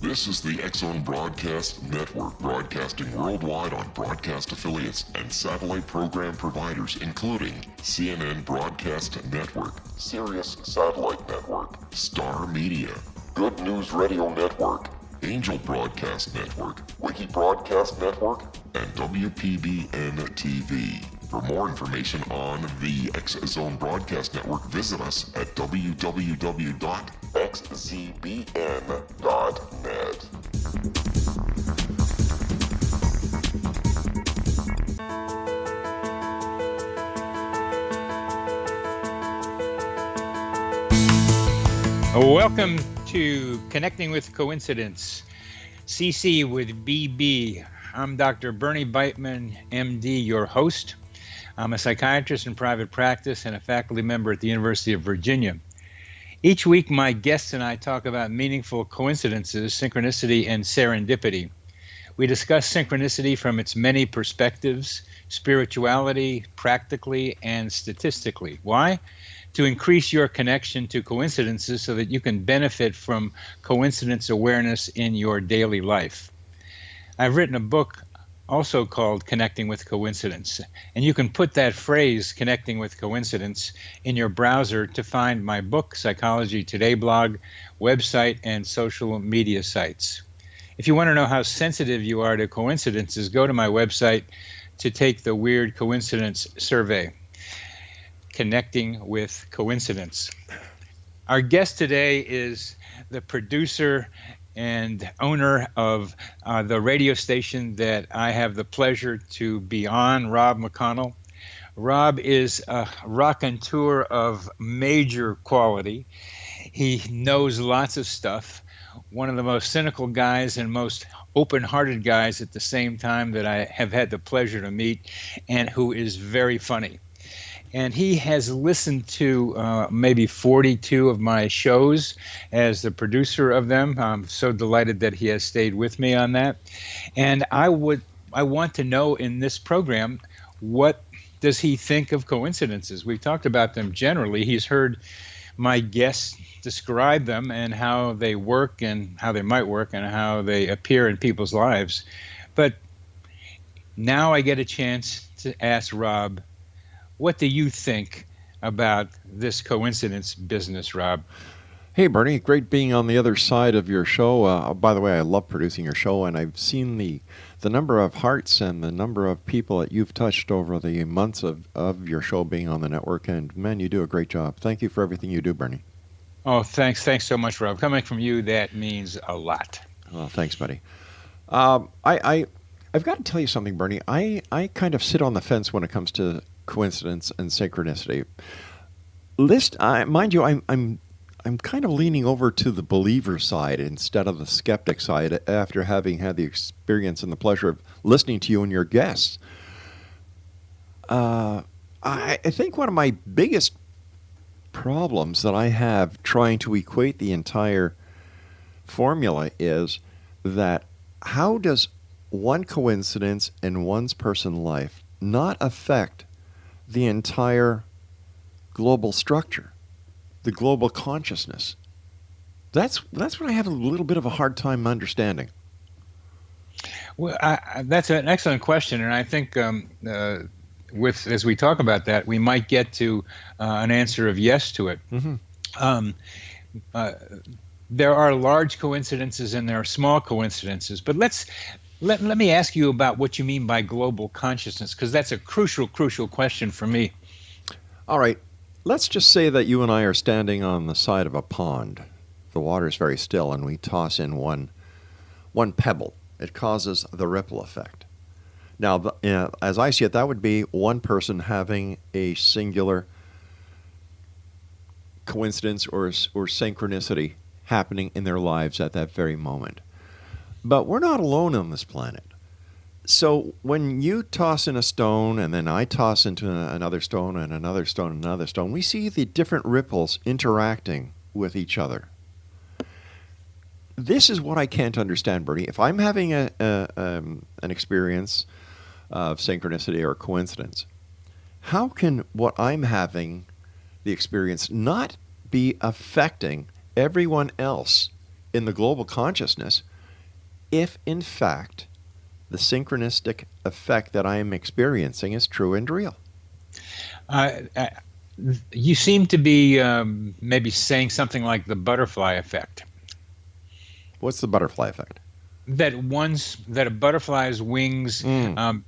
This is the X Broadcast Network, broadcasting worldwide on broadcast affiliates and satellite program providers, including CNN Broadcast Network, Sirius Satellite Network, Star Media, Good News Radio Network, Angel Broadcast Network, Wiki Broadcast Network, and WPBN TV. For more information on the X Zone Broadcast Network, visit us at www.xzbn.net. Welcome to Connecting with Coincidence, CC with BB. I'm Dr. Bernie Beitman, MD, your host. I'm a psychiatrist in private practice and a faculty member at the University of Virginia. Each week, my guests and I talk about meaningful coincidences, synchronicity, and serendipity. We discuss synchronicity from its many perspectives, spirituality, practically, and statistically. Why? To increase your connection to coincidences so that you can benefit from coincidence awareness in your daily life. I've written a book also called Connecting with Coincidence, and you can put that phrase, Connecting with Coincidence, in your browser to find my book, Psychology Today blog, website, and social media sites. If you want to know how sensitive you are to coincidences, go to my website to take the Weird Coincidence Survey. Connecting with Coincidence. Our guest today is the producer and owner of the radio station that I have the pleasure to be on, Rob McConnell. Rob is a raconteur of major quality. He knows lots of stuff. One of the most cynical guys and most open-hearted guys at the same time that I have had the pleasure to meet, and who is very funny. And he has listened to maybe 42 of my shows as the producer of them. I'm so delighted that he has stayed with me on that. And I want to know in this program, what does he think of coincidences? We've talked about them generally. He's heard my guests describe them and how they work and how they might work and how they appear in people's lives. But now I get a chance to ask Rob, what do you think about this coincidence business, Rob? Hey, Bernie. Great being on the other side of your show. By the way, I love producing your show, and I've seen the number of hearts and the number of people that you've touched over the months of your show being on the network, and, man, you do a great job. Thank you for everything you do, Bernie. Oh, thanks. Thanks so much, Rob. Coming from you, that means a lot. Well, thanks, buddy. I've got to tell you something, Bernie. I kind of sit on the fence when it comes to coincidence and synchronicity. Mind you, I'm kind of leaning over to the believer side instead of the skeptic side after having had the experience and the pleasure of listening to you and your guests. I think one of my biggest problems that I have trying to equate the entire formula is that how does one coincidence in one's person's life not affect the entire global structure, the global consciousness? That's what I have a little bit of a hard time understanding. Well, that's an excellent question, and I think as we talk about that, we might get to an answer of yes to it. Mm-hmm. There are large coincidences and there are small coincidences, but let me ask you about what you mean by global consciousness, because that's a crucial question for me. All right. Let's just say that you and I are standing on the side of a pond. The water is very still, and we toss in one pebble. It causes the ripple effect. Now, as I see it, that would be one person having a singular coincidence or synchronicity happening in their lives at that very moment. But we're not alone on this planet. So when you toss in a stone and then I toss into another stone and another stone and another stone, we see the different ripples interacting with each other. This is what I can't understand, Bernie. If I'm having an experience of synchronicity or coincidence, how can what I'm having, the experience, not be affecting everyone else in the global consciousness if in fact the synchronistic effect that I am experiencing is true and real. You seem to be maybe saying something like the butterfly effect. What's the butterfly effect? That a butterfly's wings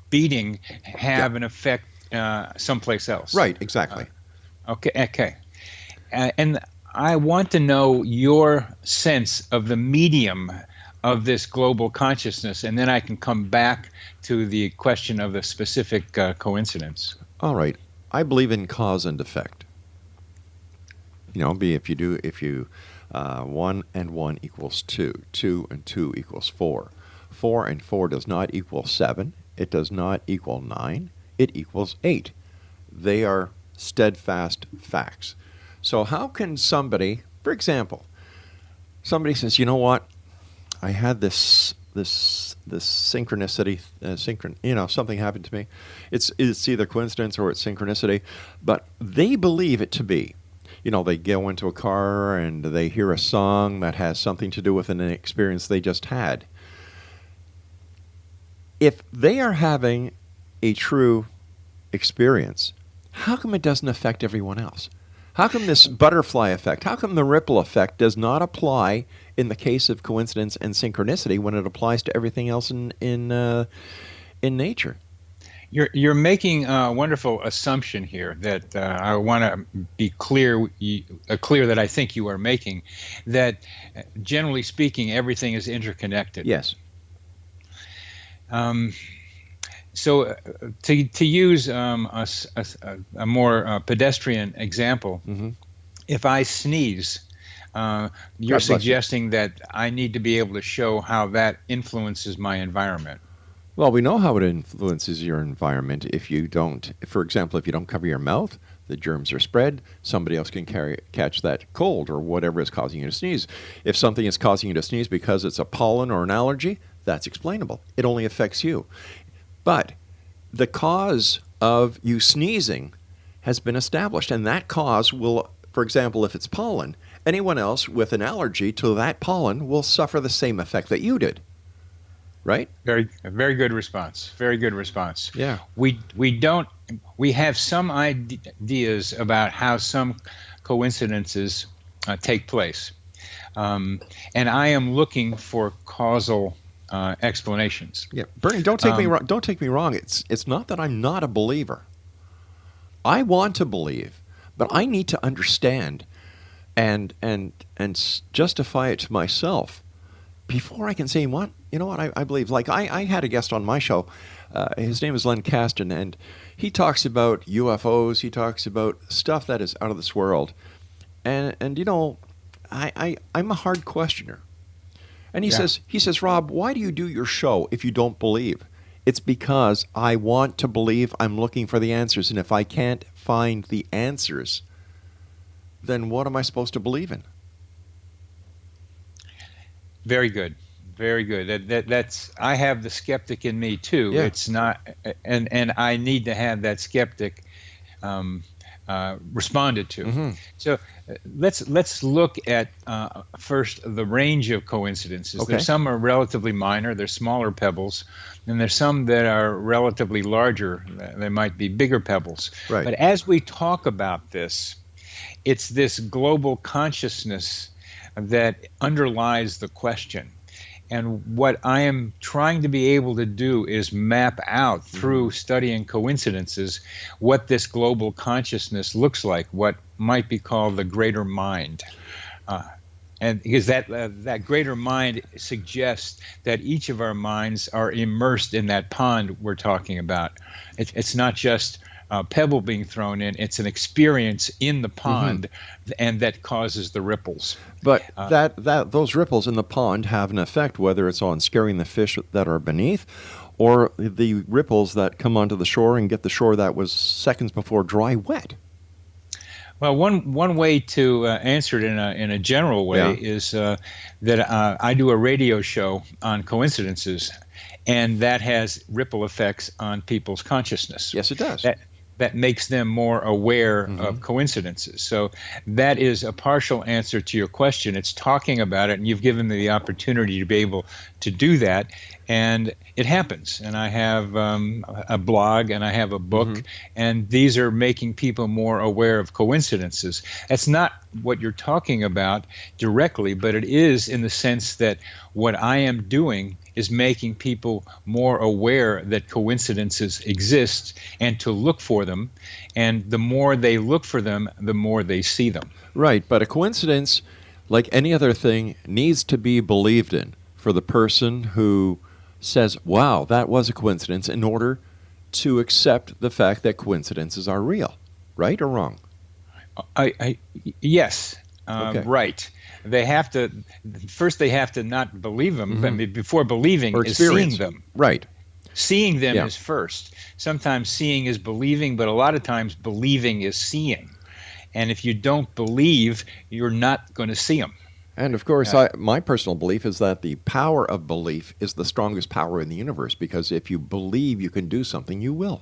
beating have an effect someplace else. Right, exactly. Okay. And I want to know your sense of the medium of this global consciousness, and then I can come back to the question of the specific coincidence. All right. I believe in cause and effect. If you 1 and 1 equals 2, 2 and 2 equals 4. 4 and 4 does not equal 7. It does not equal 9. It equals 8. They are steadfast facts. So how can somebody, for example, somebody says, you know what, I had this synchronicity, something happened to me. It's either coincidence or it's synchronicity, but they believe it to be. They go into a car and they hear a song that has something to do with an experience they just had. If they are having a true experience, how come it doesn't affect everyone else? How come this butterfly effect, how come the ripple effect does not apply in the case of coincidence and synchronicity when it applies to everything else in nature? You're making a wonderful assumption here that I want to be clear that I think you are making, that generally speaking, everything is interconnected. Yes. So to use a more pedestrian example, if I sneeze, you're suggesting that I need to be able to show how that influences my environment. Well, we know how it influences your environment. If you don't, for example, if you don't cover your mouth, the germs are spread. Somebody else can catch that cold or whatever is causing you to sneeze. If something is causing you to sneeze because it's a pollen or an allergy, that's explainable. It only affects you. But the cause of you sneezing has been established, and that cause will, for example, if it's pollen, anyone else with an allergy to that pollen will suffer the same effect that you did. Right? Very good response. Very good response. Yeah. We have some ideas about how some coincidences take place, and I am looking for causal explanations. Yeah, Bernie, don't take me wrong. Don't take me wrong. It's not that I'm not a believer. I want to believe, but I need to understand and justify it to myself before I can say, I believe. Like I had a guest on my show. His name is Len Caston, and he talks about UFOs. He talks about stuff that is out of this world. And I'm a hard questioner. And he says, Rob, why do you do your show if you don't believe? It's because I want to believe. I'm looking for the answers. And if I can't find the answers, then what am I supposed to believe in? Very good. Very good. That's I have the skeptic in me too. Yeah. It's not, and I need to have that skeptic responded to. Mm-hmm. So let's look at first the range of coincidences. Okay. There's some are relatively minor. They're smaller pebbles, and there's some that are relatively larger. They might be bigger pebbles. Right. But as we talk about this, it's this global consciousness that underlies the question. And what I am trying to be able to do is map out through studying coincidences what this global consciousness looks like, what might be called the greater mind. And because that greater mind suggests that each of our minds are immersed in that pond we're talking about. It's not just a pebble being thrown in, it's an experience in the pond, and that causes the ripples. But those ripples in the pond have an effect, whether it's on scaring the fish that are beneath, or the ripples that come onto the shore and get the shore that was seconds before dry wet. Well, one way to answer it in a general way is that I do a radio show on coincidences, and that has ripple effects on people's consciousness. Yes, it does. that makes them more aware of coincidences. So that is a partial answer to your question. It's talking about it, and you've given me the opportunity to be able to do that, and it happens. And I have a blog, and I have a book, and these are making people more aware of coincidences. That's not what you're talking about directly, but it is in the sense that what I am doing is making people more aware that coincidences exist and to look for them. And the more they look for them, the more they see them. Right, but a coincidence, like any other thing, needs to be believed in for the person who says, wow, that was a coincidence, in order to accept the fact that coincidences are real. Right or wrong? Yes, Okay. right. They have to not believe them, but before believing Or is seeing experience them. Right. Seeing them Yeah. is first. Sometimes seeing is believing, but a lot of times believing is seeing. And if you don't believe, you're not going to see them. And of course, my personal belief is that the power of belief is the strongest power in the universe, because if you believe you can do something, you will.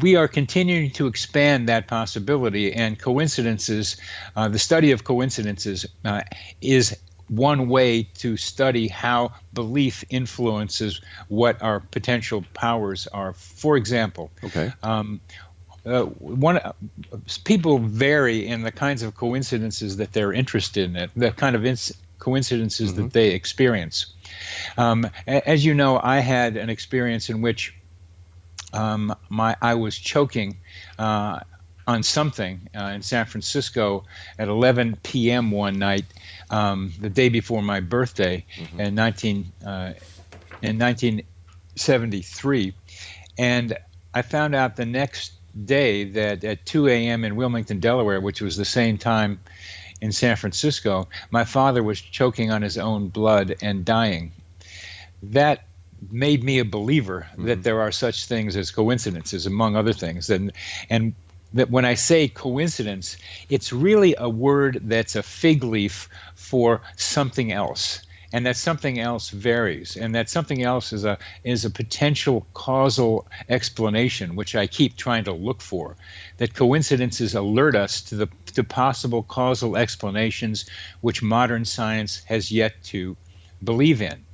We are continuing to expand that possibility, and coincidences, the study of coincidences is one way to study how belief influences what our potential powers are. For example, Okay. People vary in the kinds of coincidences that they're interested in, the kind of coincidences that they experience. As you know, I had an experience in which I was choking on something in San Francisco at 11 p.m. one night, the day before my birthday in 1973, and I found out the next day that at 2 a.m. in Wilmington, Delaware, which was the same time in San Francisco, my father was choking on his own blood and dying. That made me a believer that there are such things as coincidences, among other things. And that when I say coincidence, it's really a word that's a fig leaf for something else. And that something else varies. And that something else is a potential causal explanation, which I keep trying to look for. That coincidences alert us to possible causal explanations which modern science has yet to believe in.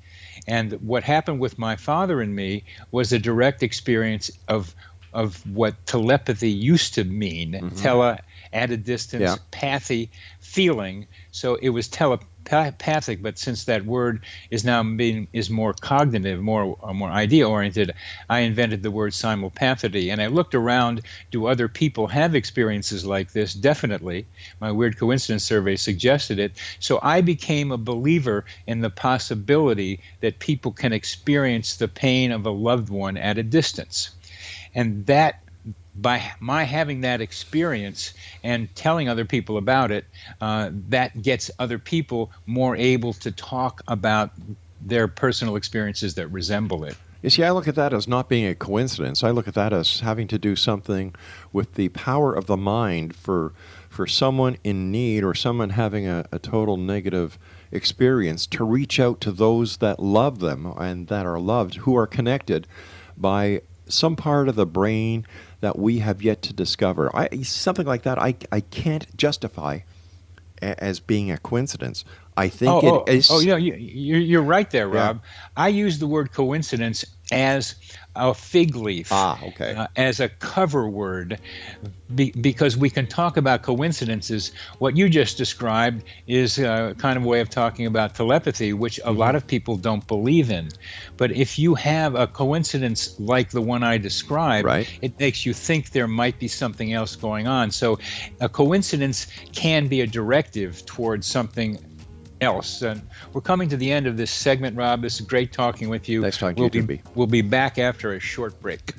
And what happened with my father and me was a direct experience of what telepathy used to mean. Tele, at a distance, pathy, feeling. So it was telepathic, but since that word is now is more cognitive, more idea oriented, I invented the word simulpathity. And I looked around, do other people have experiences like this? Definitely. My weird coincidence survey suggested it. So I became a believer in the possibility that people can experience the pain of a loved one at a distance. And that, by my having that experience and telling other people about it, that gets other people more able to talk about their personal experiences that resemble it. You see, I look at that as not being a coincidence. I look at that as having to do something with the power of the mind for someone in need or someone having a total negative experience to reach out to those that love them and that are loved, who are connected by some part of the brain that we have yet to discover. Something like that I can't justify as being a coincidence. I think it is... Oh, yeah, you're right there, Rob. I use the word coincidence as a fig leaf, as a cover word, because we can talk about coincidences. What you just described is a kind of way of talking about telepathy, which a lot of people don't believe in. But if you have a coincidence like the one I described, it makes you think there might be something else going on. So a coincidence can be a directive towards something else. And we're coming to the end of this segment, Rob. This is great talking with you. Nice talking to you, B. We'll be back after a short break.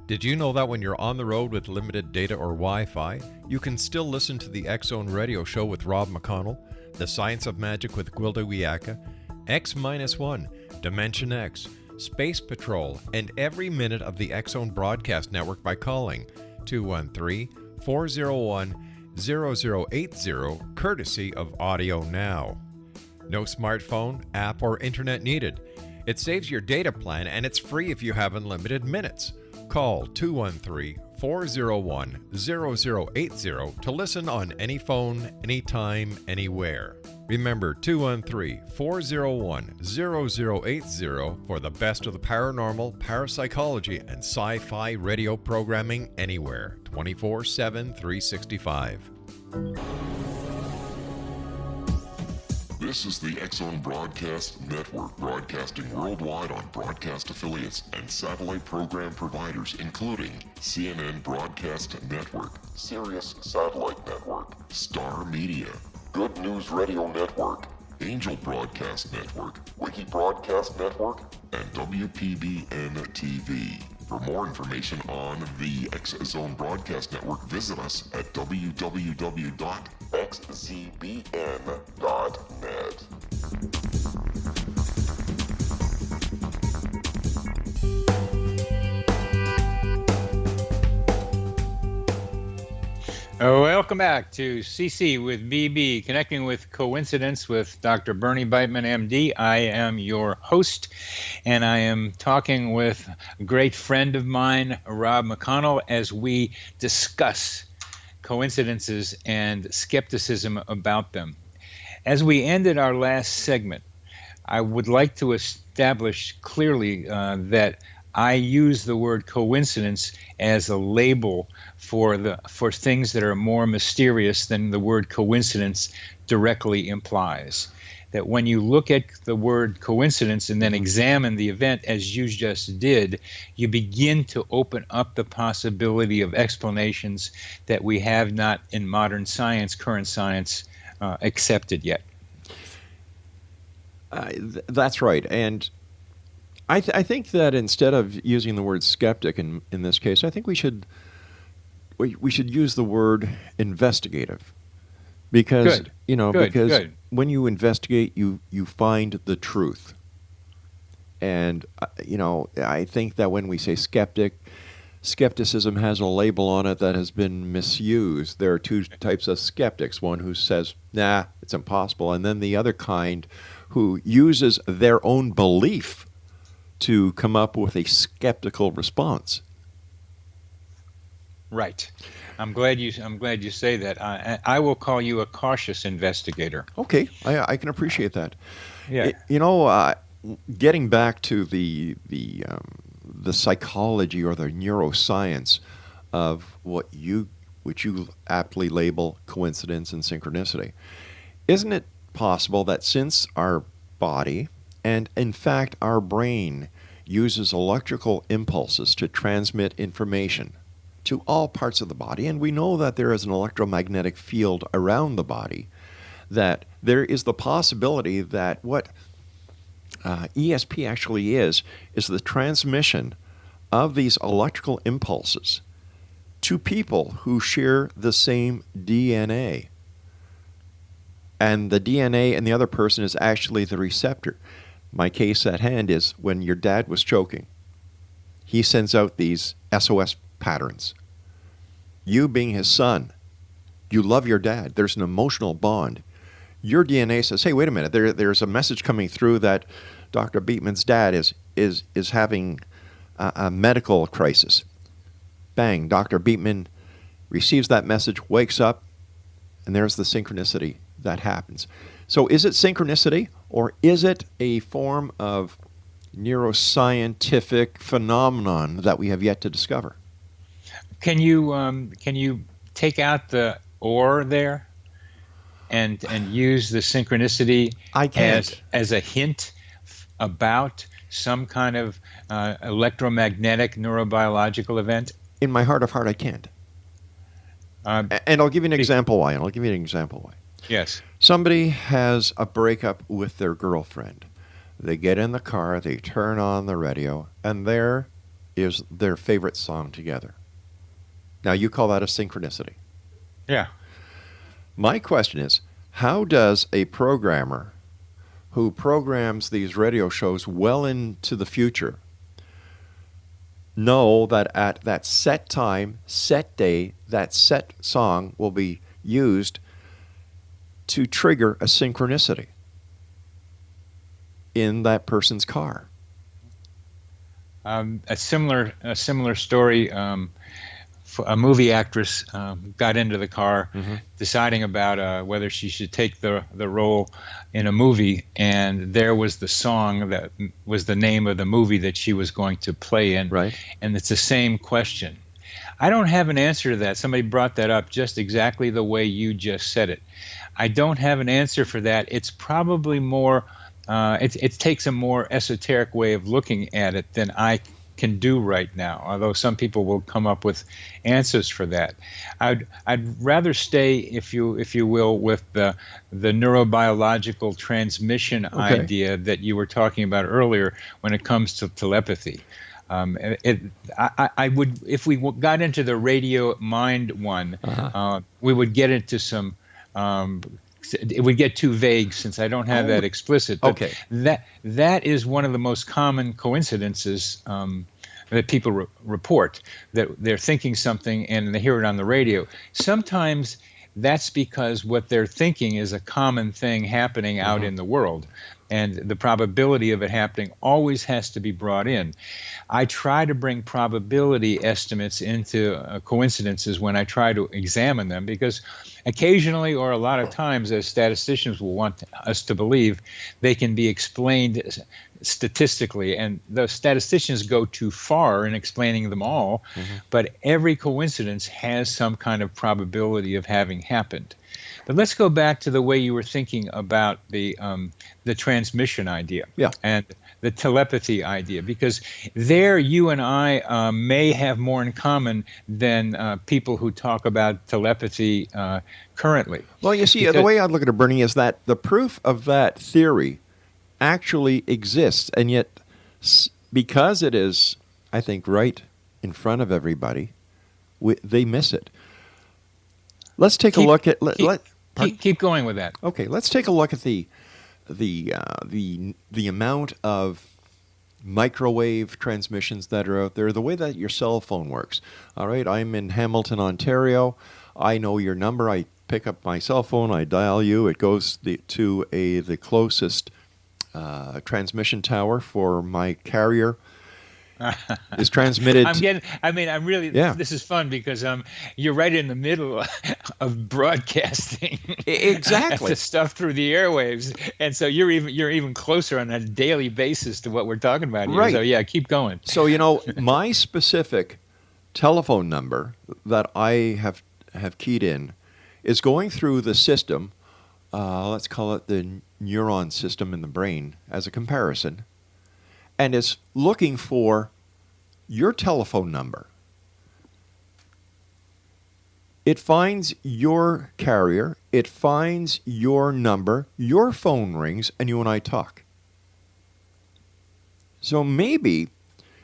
Did you know that when you're on the road with limited data or Wi-Fi, you can still listen to the X Zone Radio Show with Rob McConnell, The Science of Magic with Gwilda Wiyaka, X-1, Dimension X, Space Patrol, and every minute of the X-Zone Broadcast Network by calling 213-401-0080, courtesy of Audio Now. No smartphone, app, or internet needed. It saves your data plan, and it's free if you have unlimited minutes. Call 213-401-0080 to listen on any phone, anytime, anywhere. Remember 213-401-0080 for the best of the paranormal, parapsychology, and sci-fi radio programming anywhere, 24/7, 365. This is the X Broadcast Network, broadcasting worldwide on broadcast affiliates and satellite program providers, including CNN Broadcast Network, Sirius Satellite Network, Star Media, Good News Radio Network, Angel Broadcast Network, Wiki Broadcast Network, and WPBN TV. For more information on the X Zone Broadcast Network, visit us at www.xzbn.net. Welcome back to CC with BB, Connecting with Coincidence with Dr. Bernie Beitman, MD. I am your host, and I am talking with a great friend of mine, Rob McConnell, as we discuss coincidences and skepticism about them. As we ended our last segment, I would like to establish clearly that I use the word coincidence as a label for things that are more mysterious than the word coincidence directly implies. That when you look at the word coincidence and then examine the event as you just did, you begin to open up the possibility of explanations that we have not in modern science, current science, accepted yet. That's right. And I think that instead of using the word skeptic in this case, I think we should use the word investigative, because Good. when you investigate, you find the truth. And I think that when we say skepticism has a label on it that has been misused. There are two types of skeptics: one who says, "Nah, it's impossible," and then the other kind who uses their own belief to come up with a skeptical response. Right. I'm glad you say that. I will call you a cautious investigator. Okay, I can appreciate that. Yeah. Getting back to the psychology or the neuroscience of which you aptly label coincidence and synchronicity, isn't it possible that since our body and, in fact, our brain uses electrical impulses to transmit information to all parts of the body, and we know that there is an electromagnetic field around the body, that there is the possibility that what ESP actually is the transmission of these electrical impulses to people who share the same DNA. And the DNA in the other person is actually the receptor. My case at hand is when your dad was choking. He sends out these SOS patterns. You being his son, you love your dad. There's an emotional bond. Your DNA says, hey, wait a minute, there's a message coming through that Dr. Beitman's dad is having a medical crisis. Bang, Dr. Beitman receives that message, wakes up, and there's the synchronicity that happens. So is it synchronicity, or is it a form of neuroscientific phenomenon that we have yet to discover? Can you take out the "or" there and use the synchronicity as a hint about some kind of electromagnetic neurobiological event? In my heart of heart, I can't. And I'll give you an example why. Yes. Somebody has a breakup with their girlfriend. They get in the car, they turn on the radio, and there is their favorite song together. Now, you call that a synchronicity. Yeah. My question is, how does a programmer who programs these radio shows well into the future know that at that set time, set day, that set song will be used to trigger a synchronicity in that person's car. A similar story. A movie actress got into the car, deciding about whether she should take the role in a movie, and there was the song that was the name of the movie that she was going to play in. Right. And it's the same question. I don't have an answer to that. Somebody brought that up just exactly the way you just said it. I don't have an answer for that. It's probably more, it takes a more esoteric way of looking at it than I can do right now, although some people will come up with answers for that. I'd rather stay, if you will, with the neurobiological transmission idea that you were talking about earlier when it comes to telepathy. I would, if we got into the radio mind one, we would get into some. It would get too vague since I don't have that explicit. But that is one of the most common coincidences that people report, that they're thinking something and they hear it on the radio. Sometimes that's because what they're thinking is a common thing happening out in the world, and the probability of it happening always has to be brought in. I try to bring probability estimates into coincidences when I try to examine them, because occasionally, or a lot of times, as statisticians will want us to believe, they can be explained statistically, and the statisticians go too far in explaining them all, but every coincidence has some kind of probability of having happened. But let's go back to the way you were thinking about the transmission idea and the telepathy idea, because there you and I may have more in common than people who talk about telepathy currently. Well, you see, the way I look at it, Bernie, is that the proof of that theory actually exists, and yet because it is, I think, right in front of everybody, they miss it. Let's take a look at. Keep going with that. Okay, let's take a look at the amount of microwave transmissions that are out there, the way that your cell phone works. All right, I'm in Hamilton, Ontario. I know your number. I pick up my cell phone. I dial you. It goes to the closest transmission tower for my carrier. Is transmitted. This is fun because you're right in the middle of broadcasting. Exactly. The stuff through the airwaves, and so you're even closer on a daily basis to what we're talking about here. Right. So yeah, keep going. So my specific telephone number that I have keyed in is going through the system. Let's call it the neuron system in the brain as a comparison, and is looking for your telephone number. It finds your carrier, it finds your number, your phone rings, and you and I talk. So maybe,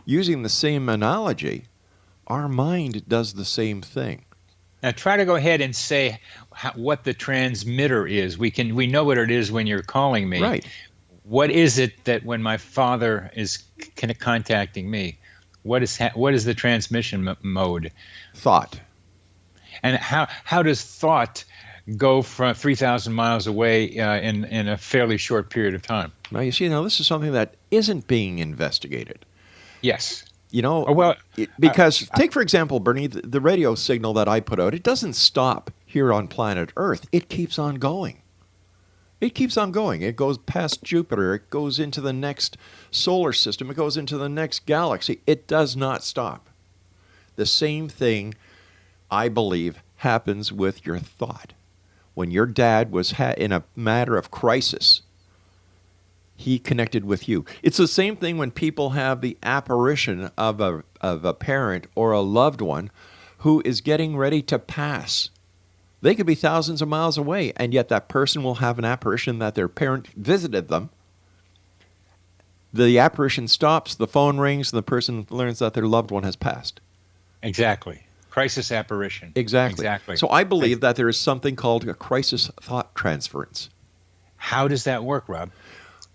using the same analogy, our mind does the same thing. Now try to go ahead and say what the transmitter is. We know what it is when you're calling me. Right. What is it that when my father is contacting me, what is the transmission mode? Thought. And how does thought go from 3,000 miles away in a fairly short period of time? Now you see, this is something that isn't being investigated. Yes. Because take for example, Bernie, the radio signal that I put out, it doesn't stop here on planet Earth. It keeps on going. It keeps on going. It goes past Jupiter. It goes into the next solar system. It goes into the next galaxy. It does not stop. The same thing, I believe, happens with your thought. When your dad was in a matter of crisis, he connected with you. It's the same thing when people have the apparition of a parent or a loved one who is getting ready to pass. They could be thousands of miles away, and yet that person will have an apparition that their parent visited them. The apparition stops, the phone rings, and the person learns that their loved one has passed. Exactly. Crisis apparition. Exactly. So I believe that there is something called a crisis thought transference. How does that work, Rob?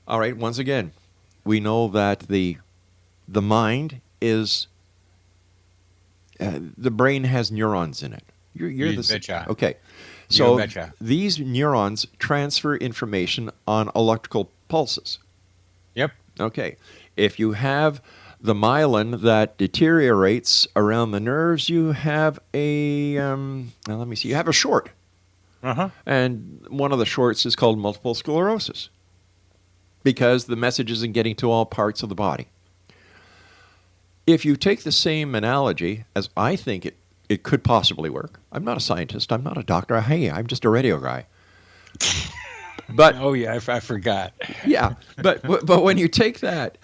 All right, once again, we know that the mind is, the brain has neurons in it. You're the betcha. Okay. You So betcha. these neurons transfer information on electrical pulses. Yep. Okay. If you have the myelin that deteriorates around the nerves, you have a, you have a short. Uh-huh. And one of the shorts is called multiple sclerosis because the message isn't getting to all parts of the body. If you take the same analogy as I think it could possibly work, I'm not a scientist, I'm not a doctor, hey, I'm just a radio guy. But Oh yeah, I forgot. yeah, but when you take that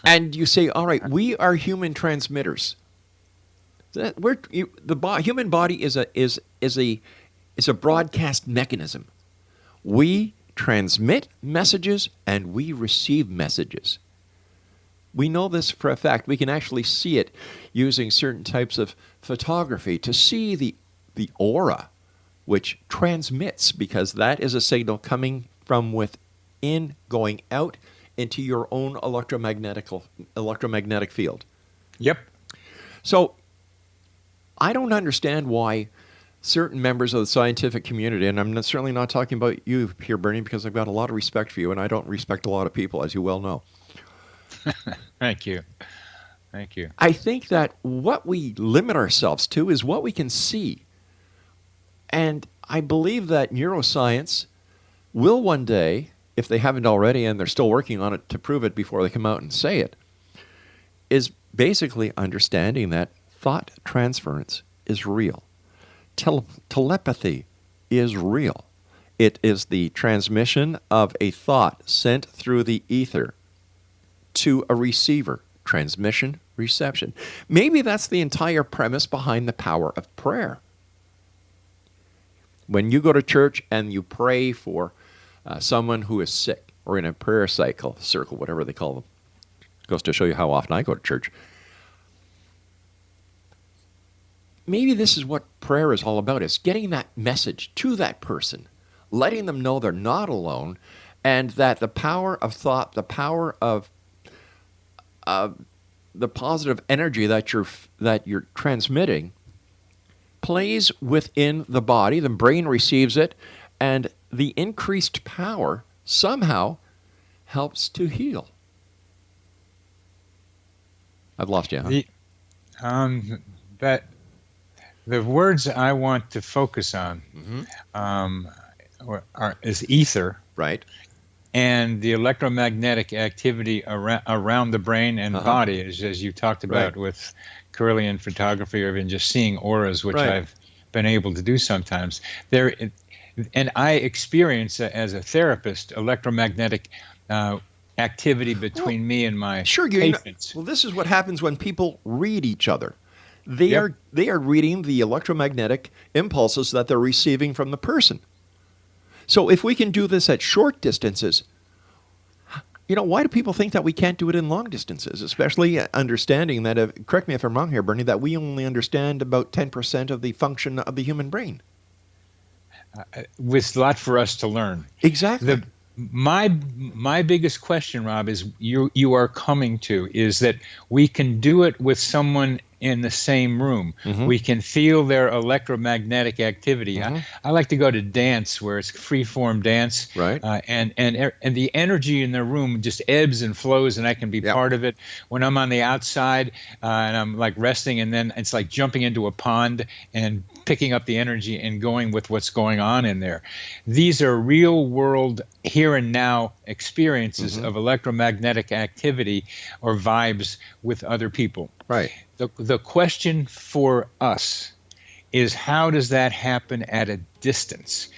and you say, all right, we are human transmitters. Human body is a broadcast mechanism. We transmit messages and we receive messages. We know this for a fact. We can actually see it using certain types of photography to see the aura, which transmits, because that is a signal coming from within, going out into your own electromagnetic field. Yep. So I don't understand why certain members of the scientific community, and I'm certainly not talking about you here, Bernie, because I've got a lot of respect for you, and I don't respect a lot of people, as you well know. Thank you. Thank you. I think that what we limit ourselves to is what we can see. And I believe that neuroscience will one day, if they haven't already and they're still working on it to prove it before they come out and say it, is basically understanding that thought transference is real. Telepathy is real. It is the transmission of a thought sent through the ether to a receiver. Transmission, reception. Maybe that's the entire premise behind the power of prayer. When you go to church and you pray for someone who is sick, or in a prayer circle, whatever they call them, goes to show you how often I go to church. Maybe this is what prayer is all about, is getting that message to that person, letting them know they're not alone, and that the power of thought, the power of the positive energy that you're transmitting plays within the body. The brain receives it, and the increased power somehow helps to heal. I've lost you, huh? The words I want to focus on is ether, Right. and the electromagnetic activity around the brain and body, as you talked about with Kirlian photography, or even just seeing auras, which I've been able to do sometimes. And I experience, as a therapist, electromagnetic activity between me and my patients. Well, this is what happens when people read each other. They are reading the electromagnetic impulses that they're receiving from the person. So if we can do this at short distances, why do people think that we can't do it in long distances? Especially understanding that, correct me if I'm wrong here, Bernie, that we only understand about 10% of the function of the human brain. With a lot for us to learn. Exactly. My biggest question, Rob, is you are coming to is that we can do it with someone in the same room. We can feel their electromagnetic activity. I like to go to dance where it's free-form dance, right? And the energy in the room just ebbs and flows, and I can be part of it. When I'm on the outside and I'm like resting, and then it's like jumping into a pond and picking up the energy and going with what's going on in there. These are real-world, here and now experiences of electromagnetic activity or vibes with other people. Right. The question for us is, how does that happen at a distance?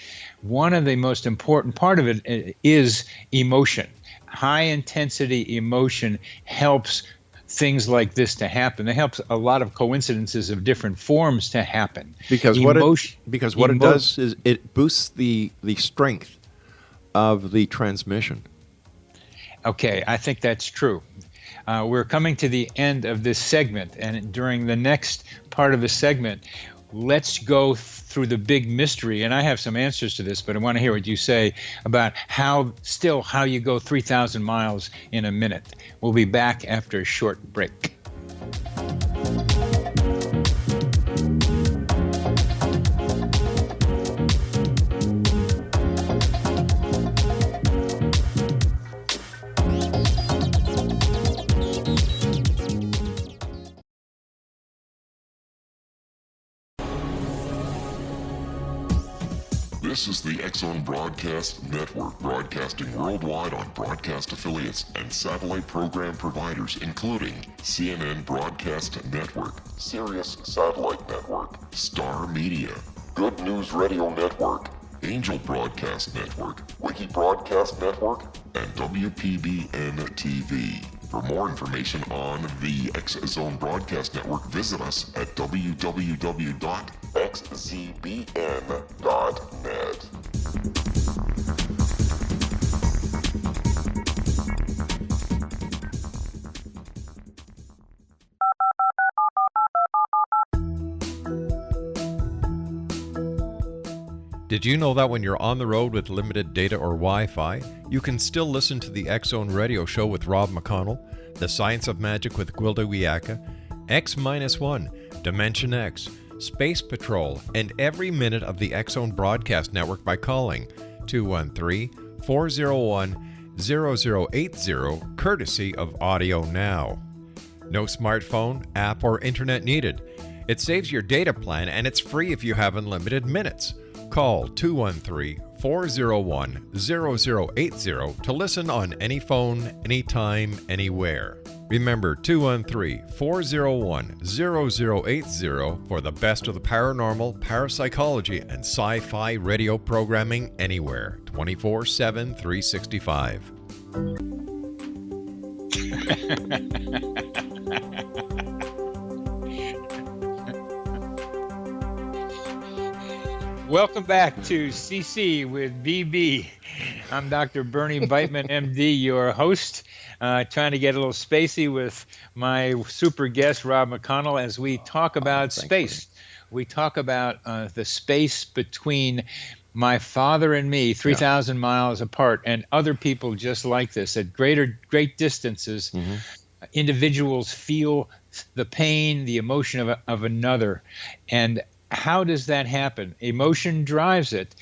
One of the most important part of it is emotion. High intensity emotion helps things like this to happen. It helps a lot of coincidences of different forms to happen. Because what it does is it boosts the strength of the transmission. Okay, I think that's true. We're coming to the end of this segment, and during the next part of the segment, let's go through the big mystery. And I have some answers to this, but I want to hear what you say about how you go 3,000 miles in a minute. We'll be back after a short break. This is the X Broadcast Network, broadcasting worldwide on broadcast affiliates and satellite program providers, including CNN Broadcast Network, Sirius Satellite Network, Star Media, Good News Radio Network, Angel Broadcast Network, Wiki Broadcast Network, and WPBN TV. For more information on the X Zone Broadcast Network, visit us at www.xzbn.net. Did you know that when you're on the road with limited data or Wi-Fi, you can still listen to the X-Zone Radio Show with Rob McConnell, The Science of Magic with Gwilda Wiyaka, X-1, Dimension X, Space Patrol, and every minute of the X-Zone Broadcast Network by calling 213-401-0080, courtesy of Audio Now. No smartphone, app, or internet needed. It saves your data plan and it's free if you have unlimited minutes. Call 213-401-0080 to listen on any phone, anytime, anywhere. Remember 213-401-0080 for the best of the paranormal, parapsychology, and sci-fi radio programming anywhere, 24/7, 365. Welcome back to CC with BB. I'm Dr. Bernie Beitman, MD, your host, trying to get a little spacey with my super guest, Rob McConnell, as we talk about space. We talk about the space between my father and me, 3,000 miles apart, and other people just like this at great distances. Mm-hmm. Individuals feel the pain, the emotion of another. And how does that happen? Emotion drives it,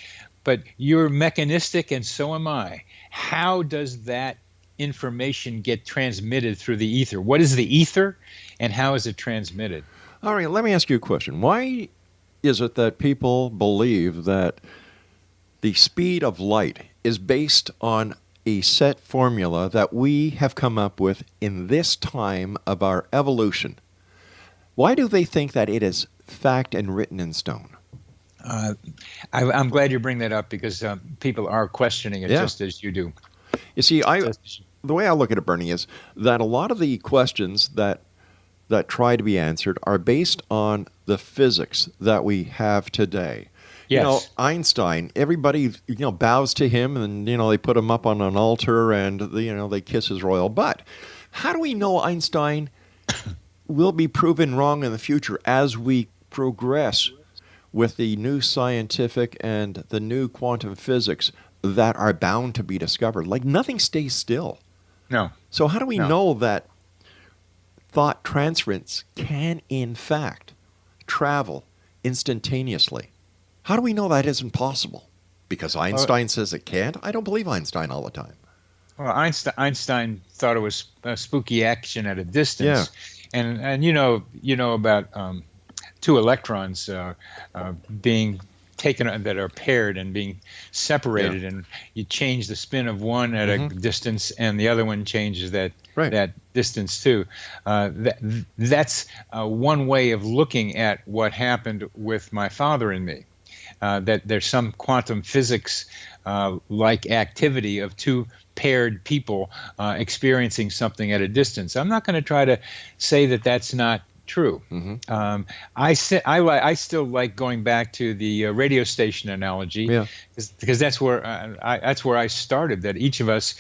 but you're mechanistic and so am I. How does that information get transmitted through the ether? What is the ether and how is it transmitted? All right, let me ask you a question. Why is it that people believe that the speed of light is based on a set formula that we have come up with in this time of our evolution? Why do they think that it is fact and written in stone? I'm glad you bring that up because people are questioning it just as you do. You see, the way I look at it, Bernie, is that a lot of the questions that try to be answered are based on the physics that we have today. Yes. You know, Einstein, everybody, bows to him and, they put him up on an altar and, they kiss his royal butt. How do we know Einstein will be proven wrong in the future as we progress with the new scientific and the new quantum physics that are bound to be discovered? Like, nothing stays still. No. So how do we know that thought transference can, in fact, travel instantaneously? How do we know that isn't possible? Because Einstein says it can't? I don't believe Einstein all the time. Well, Einstein thought it was spooky action at a distance. Yeah. And you know about two electrons being taken that are paired and being separated, and you change the spin of one at a distance, and the other one changes that distance too. That's one way of looking at what happened with my father and me. That there's some quantum physics like activity of two paired people experiencing something at a distance. I'm not going to try to say that that's not true. Mm-hmm. I still like going back to the radio station analogy, because that's where I started. That each of us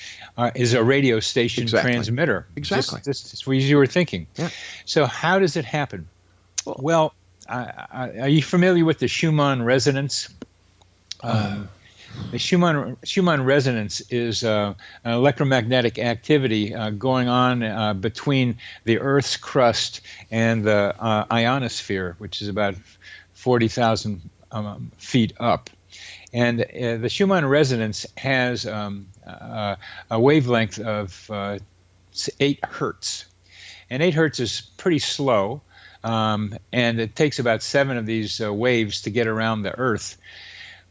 is a radio station transmitter. Exactly. That's what you were thinking. Yeah. So how does it happen? Well, Are you familiar with the Schumann resonance? The Schumann resonance is an electromagnetic activity going on between the Earth's crust and the ionosphere, which is about 40,000 feet up. And the Schumann resonance has a wavelength of 8 hertz. And 8 hertz is pretty slow, and it takes about 7 of these waves to get around the Earth.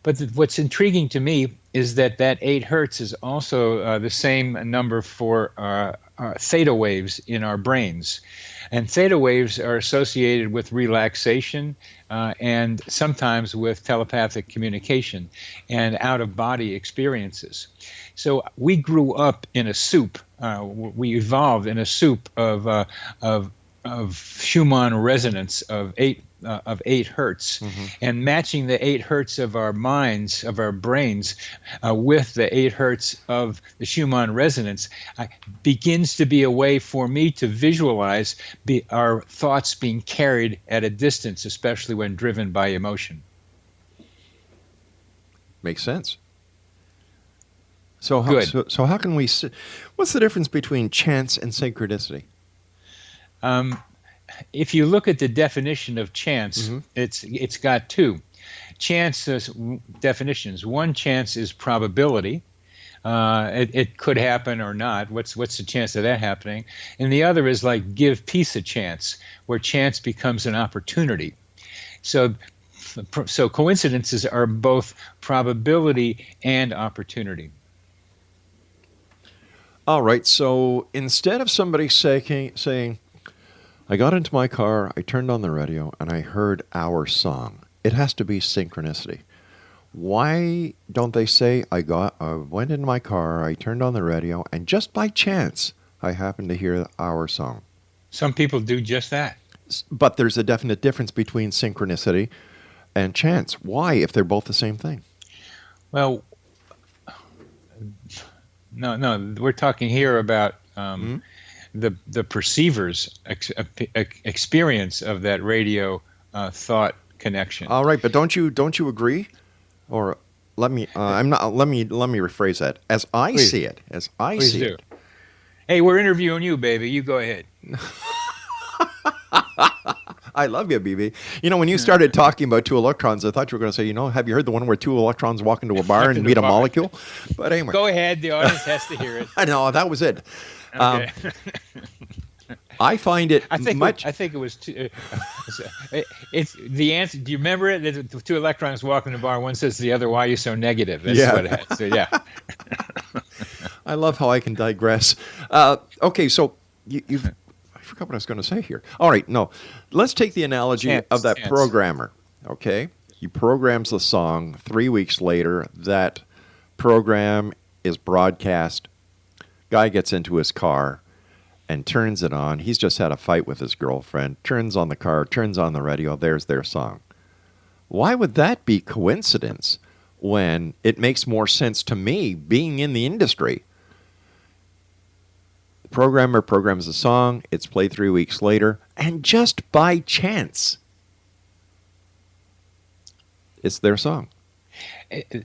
But what's intriguing to me is that 8 hertz is also the same number for theta waves in our brains. And theta waves are associated with relaxation and sometimes with telepathic communication and out-of-body experiences. So we grew up in a soup. We evolved in a soup of Schumann resonance of 8 hertz, and matching the 8 hertz of our minds, of our brains, with the 8 hertz of the Schumann resonance begins to be a way for me to visualize our thoughts being carried at a distance, especially when driven by emotion. Makes sense. So Good. So how can we? What's the difference between chance and synchronicity? If you look at the definition of chance, it's got 2. Chance definitions. One, chance is probability. It could happen or not. What's the chance of that happening? And the other is like give peace a chance, where chance becomes an opportunity. So coincidences are both probability and opportunity. All right. So instead of somebody saying, I got into my car, I turned on the radio, and I heard our song, it has to be synchronicity. Why don't they say, I went in my car, I turned on the radio, and just by chance, I happened to hear our song? Some people do just that. But there's a definite difference between synchronicity and chance. Why, if they're both the same thing? Well, no, we're talking here about the perceiver's experience of that radio thought connection. All right, but don't you agree? Or let me rephrase that. As I Please. see it, Please do. Hey, we're interviewing you, baby. You go ahead. I love you, BB. You know, when you started talking about 2 electrons, I thought you were going to say, have you heard the one where 2 electrons walk into a bar and meet a molecule? But anyway. Go ahead. The audience has to hear it. I know, that was it. Okay. I find it I think it was two. It's the answer. Do you remember it? There's 2 electrons walking in the bar. One says to the other, "Why are you so negative?" That's what it has. So yeah. I love how I can digress. Okay, so you've. I forgot what I was going to say here. All right, no. Let's take the analogy of that programmer. Okay, he programs the song. 3 weeks later, that program is broadcast. Guy gets into his car and turns it on. He's just had a fight with his girlfriend. Turns on the car, turns on the radio. There's their song. Why would that be coincidence when it makes more sense to me, being in the industry? The programmer programs a song. It's played 3 weeks later. And just by chance, it's their song.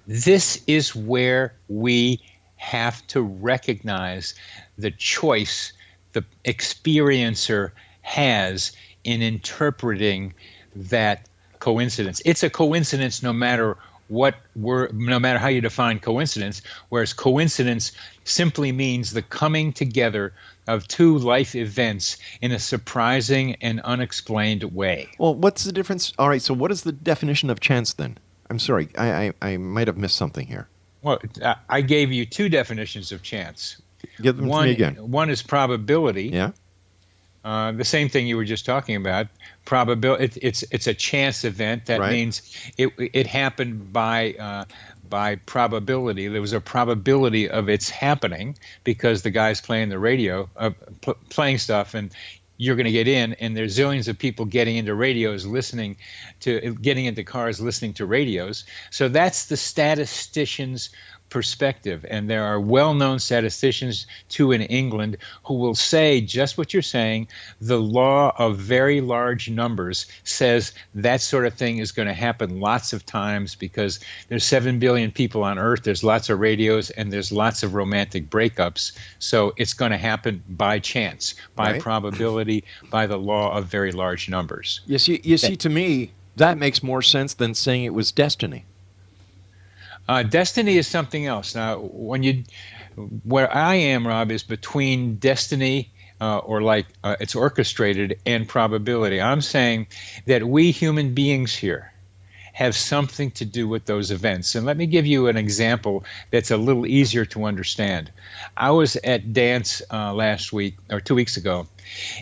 This is where we have to recognize the choice the experiencer has in interpreting that coincidence. It's a coincidence no matter no matter how you define coincidence, whereas coincidence simply means the coming together of 2 life events in a surprising and unexplained way. Well, what's the difference? All right, so what is the definition of chance then? I'm sorry, I might have missed something here. Well, I gave you 2 definitions of chance. Give them to me again. One is probability. Yeah. The same thing you were just talking about. Probability. It's a chance event. That means it happened by probability. There was a probability of its happening because the guy's playing the radio, playing stuff, and you're going to get in, and there's zillions of people getting into getting into cars, listening to radios. So that's the statistician's perspective. And there are well-known statisticians, too, in England who will say just what you're saying. The law of very large numbers says that sort of thing is going to happen lots of times because there's 7 billion people on Earth, there's lots of radios, and there's lots of romantic breakups. So it's going to happen by chance, by probability, by the law of very large numbers. You see, to me, that makes more sense than saying it was destiny. Destiny is something else. Now, where I am, Rob, is between destiny it's orchestrated and probability. I'm saying that we human beings here have something to do with those events. And let me give you an example that's a little easier to understand. I was at dance last week or 2 weeks ago,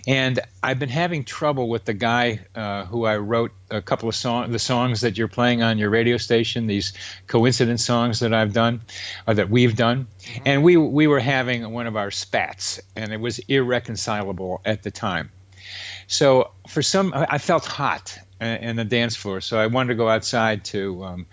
and I've been having trouble with the guy who I wrote a couple of the songs that you're playing on your radio station, these coincidence songs that I've done, or that we've done. Mm-hmm. And we were having one of our spats, and it was irreconcilable at the time. So I felt hot in the dance floor, so I wanted to go outside to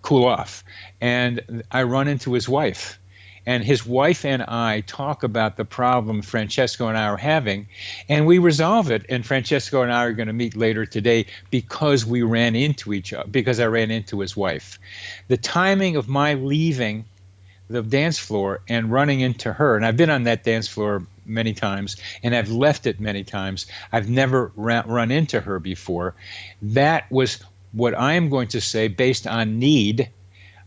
cool off. And I run into his wife. And his wife and I talk about the problem Francesco and I are having, and we resolve it. And Francesco and I are going to meet later today because we ran into each other, because I ran into his wife. The timing of my leaving the dance floor and running into her, and I've been on that dance floor many times, and I've left it many times. I've never run into her before. That was what I am going to say based on need.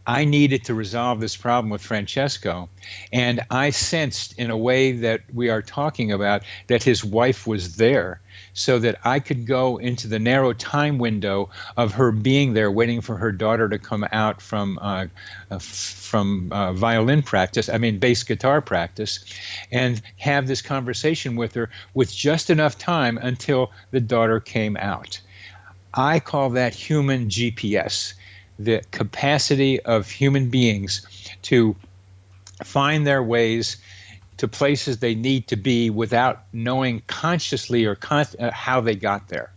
I needed to resolve this problem with Francesco, and I sensed in a way that we are talking about that his wife was there so that I could go into the narrow time window of her being there waiting for her daughter to come out from violin practice, bass guitar practice, and have this conversation with her with just enough time until the daughter came out. I call that human GPS. The capacity of human beings to find their ways to places they need to be without knowing consciously or how they got there.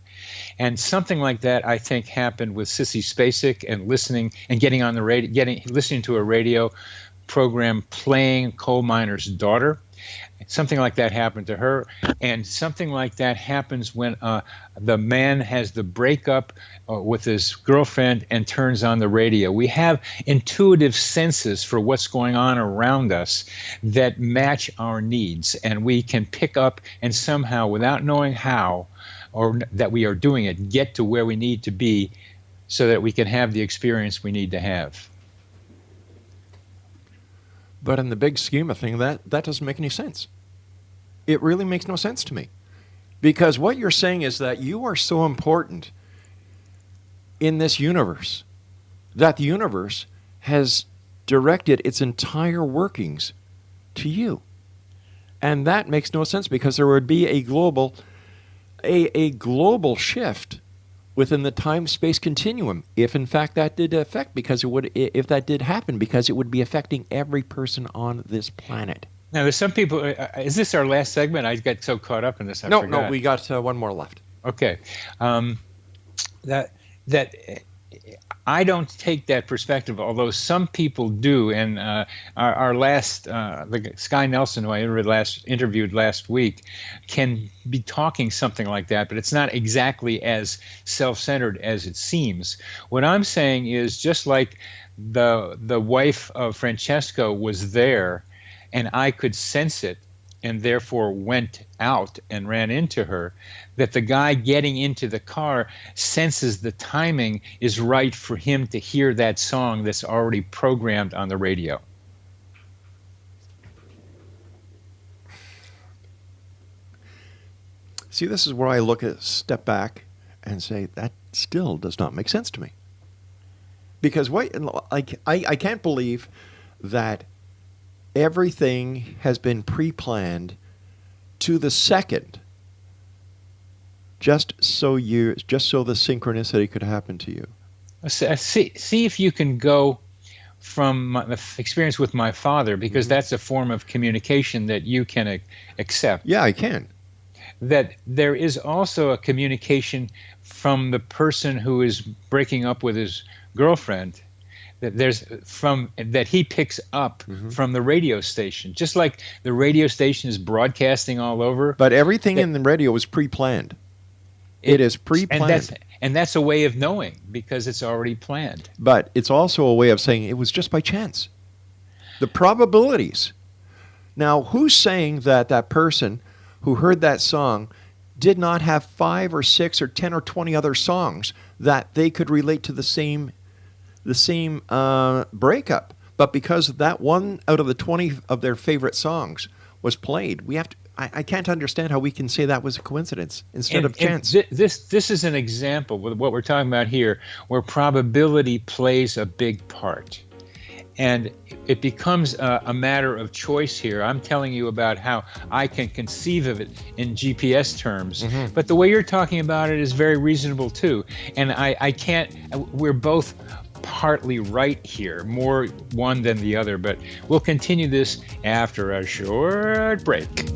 And something like that, I think, happened with Sissy Spacek and listening and getting on the radio, listening to a radio program playing Coal Miner's Daughter. Something like that happened to her, and something like that happens when the man has the breakup with his girlfriend and turns on the radio. We have intuitive senses for what's going on around us that match our needs, and we can pick up and somehow, without knowing how or that we are doing it, get to where we need to be so that we can have the experience we need to have. But in the big scheme of things, that doesn't make any sense. It really makes no sense to me. Because what you're saying is that you are so important in this universe that the universe has directed its entire workings to you. And that makes no sense because there would be a global shift within the time-space continuum, if in fact that did affect, if that did happen, because it would be affecting every person on this planet. Now, there's some people. Is this our last segment? I got so caught up in this. No, we got one more left. Okay, that I don't take that perspective, although some people do. And our last, the Sky Nelson, who I interviewed last week, can be talking something like that, but it's not exactly as self-centered as it seems. What I'm saying is, just like the wife of Francesco was there, and I could sense it, and therefore went out and ran into her, that the guy getting into the car senses the timing is right for him to hear that song that's already programmed on the radio. See, this is where I step back and say, that still does not make sense to me. Because I can't believe that everything has been pre-planned to the second, just so the synchronicity could happen to you. See if you can go from the experience with my father, because that's a form of communication that you can accept. Yeah, I can. That there is also a communication from the person who is breaking up with his girlfriend, that he picks up from the radio station, just like the radio station is broadcasting all over. But everything in the radio is pre-planned. It is pre-planned. And that's a way of knowing, because it's already planned. But it's also a way of saying it was just by chance. The probabilities. Now, who's saying that that person who heard that song did not have 5 or 6 or 10 or 20 other songs that they could relate to the same breakup? But because that one out of the 20 of their favorite songs was played, I can't understand how we can say that was a coincidence instead of chance. This is an example with what we're talking about here, where probability plays a big part. And it becomes a matter of choice here. I'm telling you about how I can conceive of it in GPS terms, but the way you're talking about it is very reasonable too. And I can't, we're both partly right here, more one than the other, but we'll continue this after a short break.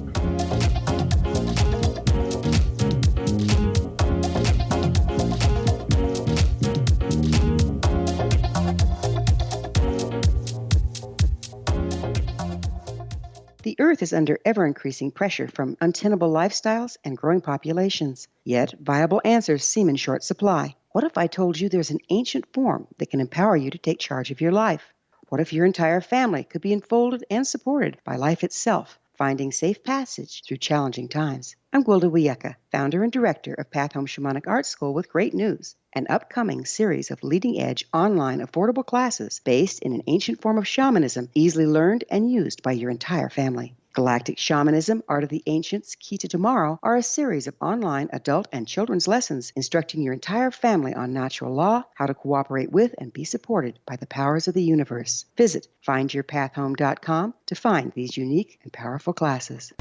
The Earth is under ever-increasing pressure from untenable lifestyles and growing populations. Yet, viable answers seem in short supply. What if I told you there's an ancient form that can empower you to take charge of your life? What if your entire family could be enfolded and supported by life itself, finding safe passage through challenging times? I'm Gwilda Wiyaka, founder and director of Path Home Shamanic Art School, with great news: an upcoming series of leading-edge online affordable classes based in an ancient form of shamanism, easily learned and used by your entire family. Galactic Shamanism, Art of the Ancients, Key to Tomorrow are a series of online adult and children's lessons instructing your entire family on natural law, how to cooperate with and be supported by the powers of the universe. Visit findyourpathhome.com to find these unique and powerful classes.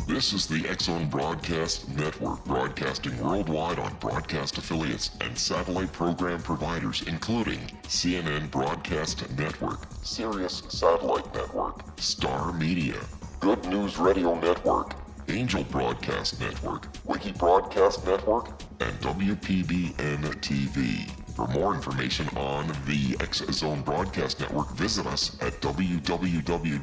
This is the X Broadcast Network, broadcasting worldwide on broadcast affiliates and satellite program providers, including CNN Broadcast Network, Sirius Satellite Network, Star Media, Good News Radio Network, Angel Broadcast Network, Wiki Broadcast Network, and WPBN TV. For more information on the X Zone Broadcast Network, visit us at www.xzbn.net.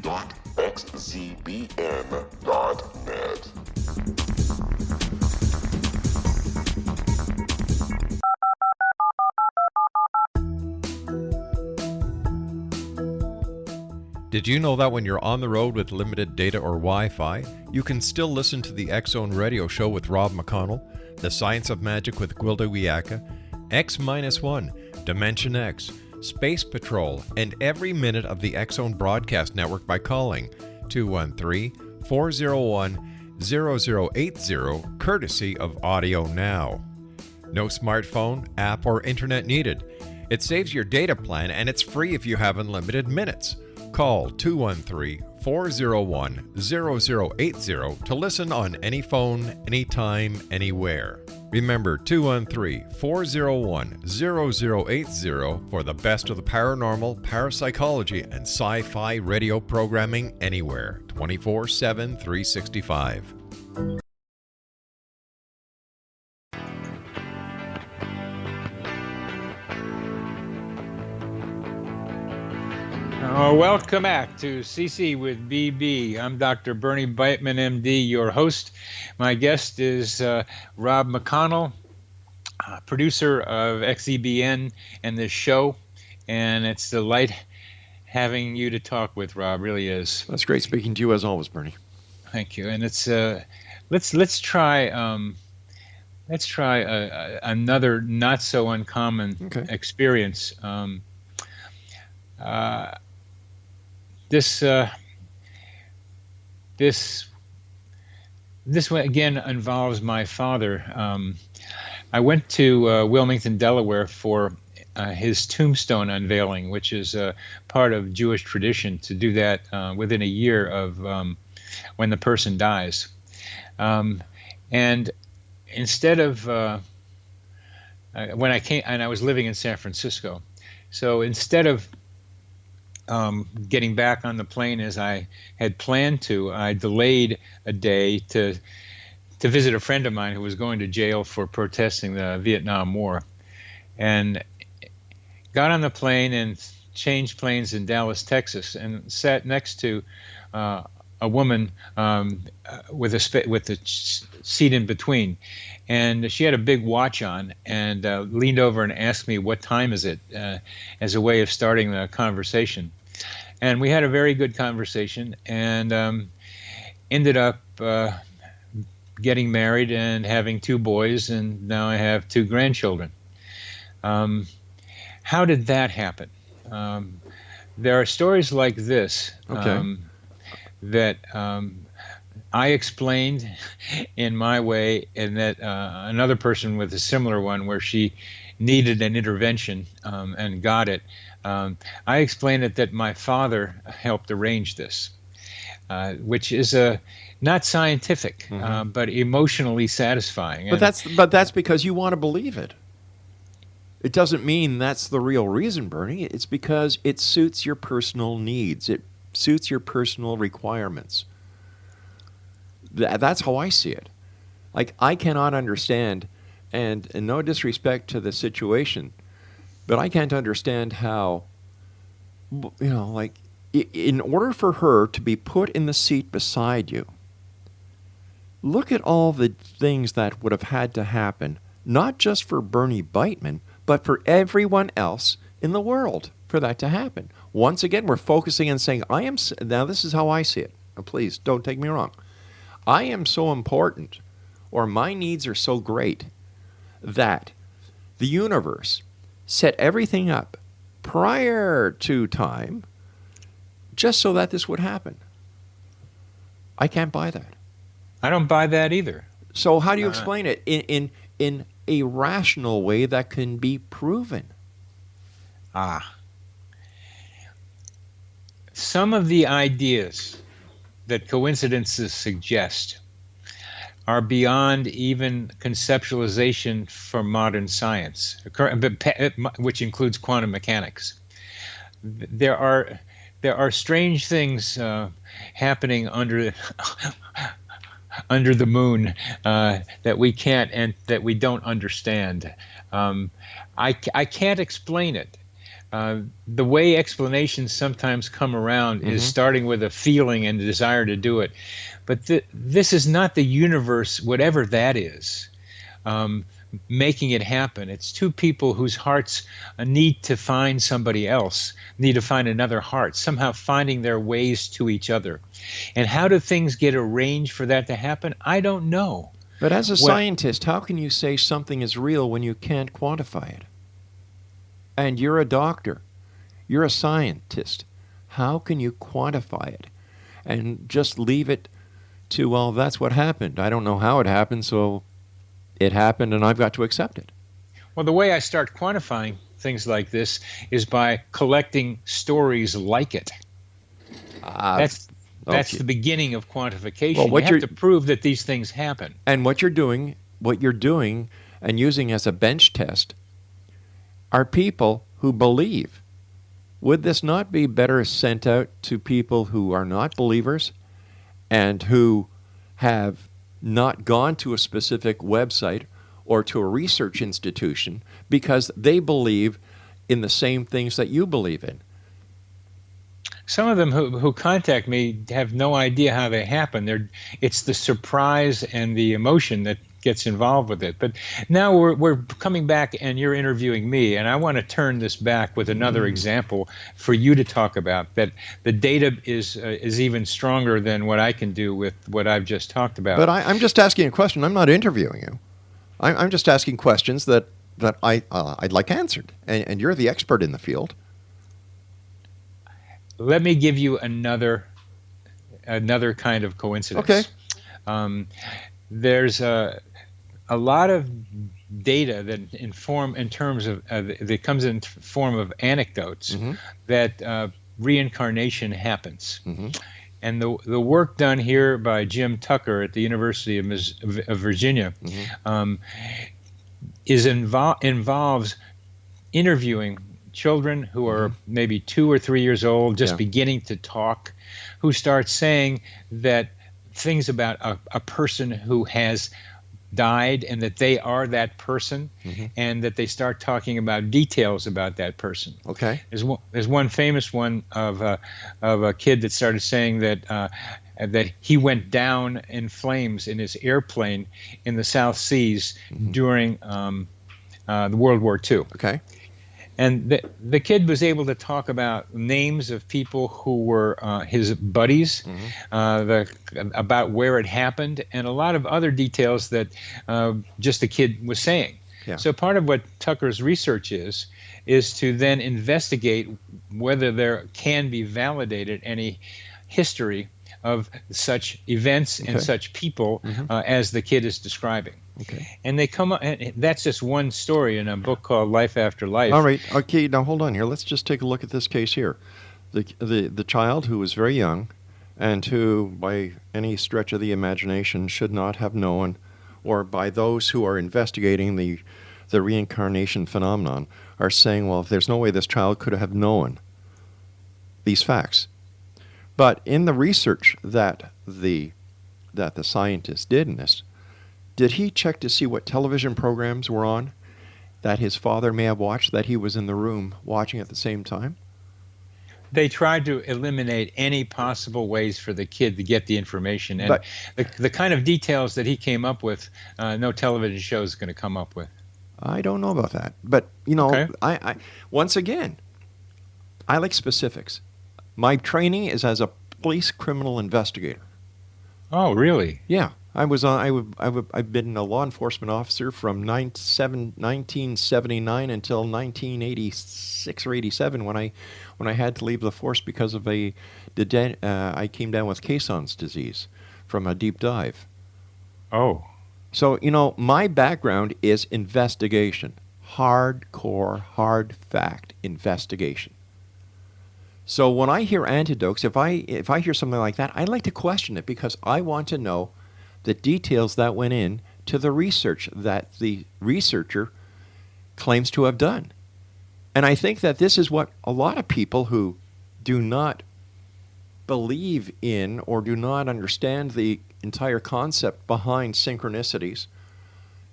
Did you know that when you're on the road with limited data or Wi-Fi, you can still listen to the X Zone Radio Show with Rob McConnell, The Science of Magic with Gwilda Wiyaka, X-1, Dimension X, Space Patrol, and every minute of the X Zone Broadcast Network by calling 213-401-0080, courtesy of Audio Now. No smartphone, app, or internet needed. It saves your data plan, and it's free if you have unlimited minutes. Call 213-401-0080 to listen on any phone, anytime, anywhere. Remember 213-401-0080 for the best of the paranormal, parapsychology, and sci-fi radio programming anywhere, 24/7, 365. Welcome back to CC with BB. I'm Dr. Bernie Beitman, MD, your host. My guest is Rob McConnell, producer of XEBN and this show. And it's a delight having you to talk with, Rob. Really is. That's great speaking to you as always, Bernie. Thank you. And it's let's try another not so uncommon experience. This one again involves my father. I went to Wilmington, Delaware for his tombstone unveiling, which is part of Jewish tradition to do that within a year of when the person dies. And instead of when I came, and I was living in San Francisco, so instead of getting back on the plane as I had planned to, I delayed a day to visit a friend of mine who was going to jail for protesting the Vietnam War. And got on the plane and changed planes in Dallas, Texas, and sat next to a woman with a seat in between, and she had a big watch on, and leaned over and asked me, "What time is it?" As a way of starting the conversation. And we had a very good conversation, and ended up getting married and having 2 boys, and now I have 2 grandchildren. How did that happen? There are stories like this. Okay. That I explained in my way, and that another person with a similar one where she needed an intervention and got it. I explained it that my father helped arrange this, which is not scientific, but emotionally satisfying. But that's because you want to believe it. It doesn't mean that's the real reason, Bernie. It's because it suits your personal needs. It suits your personal requirements. That's how I see it. Like, I cannot understand, and no disrespect to the situation, but I can't understand how, like, in order for her to be put in the seat beside you, look at all the things that would have had to happen, not just for Bernie Beitman, but for everyone else in the world for that to happen. Once again, we're focusing and saying, now this is how I see it. Now, please, don't take me wrong. I am so important, or my needs are so great, that the universe set everything up prior to time just so that this would happen. I can't buy that. I don't buy that either. So how do you explain it in a rational way that can be proven? Some of the ideas that coincidences suggest are beyond even conceptualization for modern science, which includes quantum mechanics. There are strange things happening under the moon that we can't and that we don't understand. I can't explain it. The way explanations sometimes come around is starting with a feeling and a desire to do it. But this is not the universe, whatever that is, making it happen. It's 2 people whose hearts need to find somebody else, need to find another heart, somehow finding their ways to each other. And how do things get arranged for that to happen? I don't know. But as a scientist, how can you say something is real when you can't quantify it? And you're a doctor. You're a scientist. How can you quantify it? And just leave it to, well, that's what happened. I don't know how it happened, so it happened and I've got to accept it. Well, the way I start quantifying things like this is by collecting stories like it. That's the beginning of quantification. Well, you have to prove that these things happen. And what you're doing and using as a bench test are people who believe. Would this not be better sent out to people who are not believers and who have not gone to a specific website or to a research institution because they believe in the same things that you believe in? Some of them who contact me have no idea how they happen. It's the surprise and the emotion that gets involved with it. But now we're coming back and you're interviewing me, and I want to turn this back with another example for you to talk about, that the data is even stronger than what I can do with what I've just talked about. But I'm just asking a question. I'm not interviewing you. I'm just asking questions that I'd like answered, and you're the expert in the field. Let me give you another kind of coincidence. Okay. There's a lot of data that that comes in form of anecdotes that reincarnation happens. And the work done here by Jim Tucker at the University of Virginia involves interviewing children who are maybe 2 or 3 years old, just beginning to talk, who start saying that things about a person who has died and that they are that person, and that they start talking about details about that person. Okay. There's one famous one of a kid that started saying that he went down in flames in his airplane in the South Seas during the World War II. Okay. And the kid was able to talk about names of people who were his buddies, about where it happened, and a lot of other details that just the kid was saying. Yeah. So part of what Tucker's research is to then investigate whether there can be validated any history of such events and such people as the kid is describing. Okay. And they come up, and that's just one story in a book called Life After Life. All right. Okay. Now hold on here. Let's just take a look at this case here. The child who was very young, and who, by any stretch of the imagination, should not have known, or by those who are investigating the reincarnation phenomenon, are saying, well, there's no way this child could have known these facts. But in the research that the scientist did in this, did he check to see what television programs were on that his father may have watched, that he was in the room watching at the same time? They tried to eliminate any possible ways for the kid to get the information. And the kind of details that he came up with, no television show is going to come up with. I don't know about that. But, Okay. I once again, I like specifics. My training is as a police criminal investigator. Oh, really? Yeah. I've been a law enforcement officer from 1979 until 1986 or 87 when I had to leave the force because of I came down with Caisson's disease from a deep dive. Oh. So, my background is investigation. Hardcore, hard fact investigation. So when I hear anecdotes, if I hear something like that, I like to question it because I want to know the details that went in to the research that the researcher claims to have done. And I think that this is what a lot of people who do not believe in or do not understand the entire concept behind synchronicities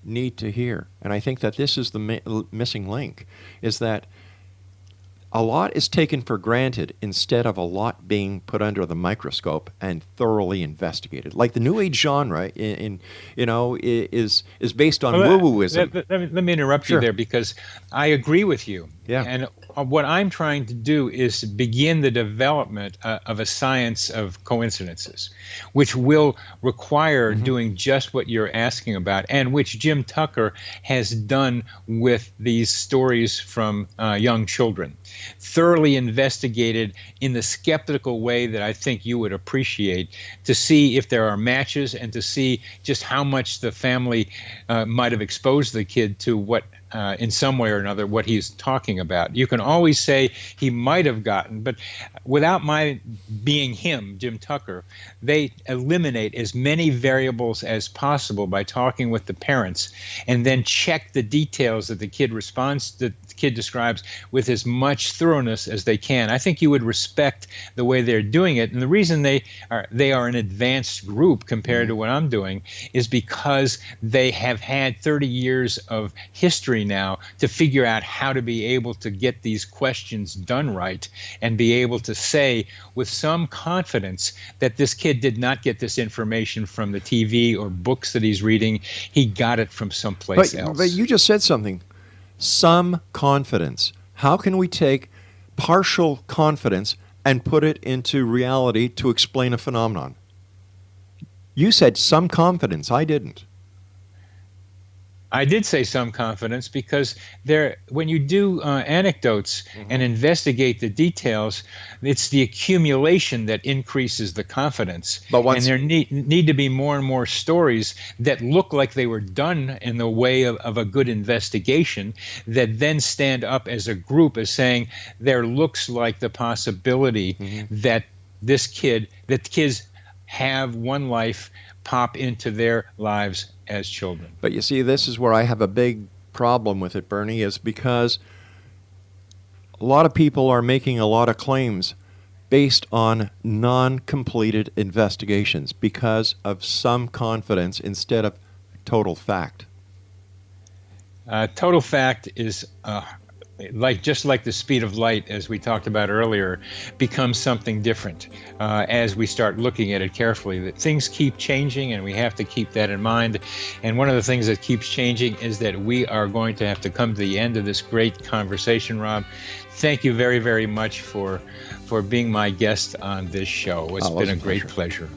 need to hear. And I think that this is the missing link, is that a lot is taken for granted instead of a lot being put under the microscope and thoroughly investigated. Like the New Age genre, is based on woo-wooism. Let me interrupt you there, because I agree with you. Yeah. And what I'm trying to do is begin the development of a science of coincidences, which will require doing just what you're asking about, and which Jim Tucker has done with these stories from young children. Thoroughly investigated in the skeptical way that I think you would appreciate, to see if there are matches and to see just how much the family might have exposed the kid to what, in some way or another, what he's talking about. You can always say he might have gotten, but without my being him, Jim Tucker, they eliminate as many variables as possible by talking with the parents, and then check the details that the kid describes with as much thoroughness as they can. I think you would respect the way they're doing it. And the reason they are an advanced group compared to what I'm doing is because they have had 30 years of history now to figure out how to be able to get these questions done right, and be able to say with some confidence that this kid did not get this information from the TV or books that he's reading. He got it from someplace else. But you just said something. Some confidence. How can we take partial confidence and put it into reality to explain a phenomenon? You said some confidence. I didn't. I did say some confidence, because when you do anecdotes and investigate the details, it's the accumulation that increases the confidence. And there need to be more and more stories that look like they were done in the way of a good investigation, that then stand up as a group as saying there looks like the possibility that kids have one life pop into their lives as children. But you see, this is where I have a big problem with it, Bernie, is because a lot of people are making a lot of claims based on non-completed investigations because of some confidence instead of total fact? Total fact is just like the speed of light, as we talked about earlier, becomes something different as we start looking at it carefully. That things keep changing, and we have to keep that in mind. And one of the things that keeps changing is that we are going to have to come to the end of this great conversation, Rob. Thank you very, very much for being my guest on this show. It's been a great pleasure.